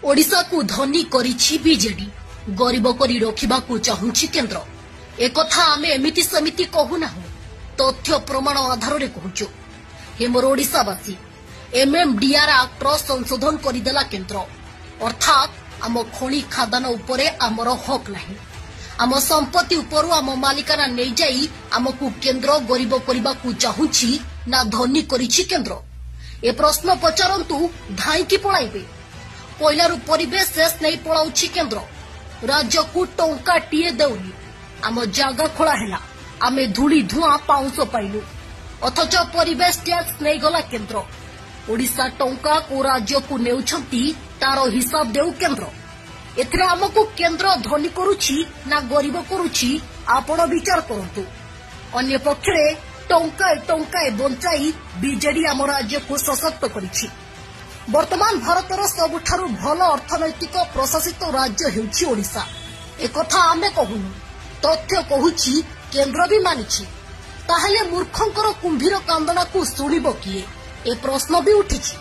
ओडिशा को धनी करिछि बीजेडी गरीब करी रखिबाकू चाहुछि केंद्र। एकथा आमे एमिति समिति कहूना तथ्य प्रमाण आधार रे कहूछु। हे मोर ओडिशावासी एमएमडीआर एक्ट संशोधन करिदेला केंद्र। अर्थात आम खणी खादान उपरे आमर हक नाही। आम संपत्ति उपरु आम मालिकाना नै जाई आमकू केंद्र गरीब करिबाकू चाहुछि ना धनी करिछि केंद्र। ए प्रश्न पचारंतु धाई की पळाइबे। पहिलारू परिवेश शेष नहीं पळाउछि केंद्र। राज्य को टंका टीए देउनी आम जागा खोला हेला आमे धूली धुआं पाउंस पाइलु अथच परिवेश टैक्स नहीं गला केंद्र। ओडिशा टंका को राज्य को नेउछंती तार हिसाब देउ केंद्र। एथिरे आमको केंद्र धनी करूछि ना गरीब करूछि आपण विचार करंतु। अन्य पक्षरे टंका बंचाई बीजेडी आम राज्य को सशक्त करिछि। वर्तमान भारतर सबुठारु भल अर्थनैतिक प्रशासित राज्य हेउछि ओडिशा। एकथा आमे कहूनु तथ्य कहूछि केंद्र भी मानिछि। ताहेले मूर्खंकर कुंभीर कांदना को सुनिबो किए ए प्रश्न भी उठिछि।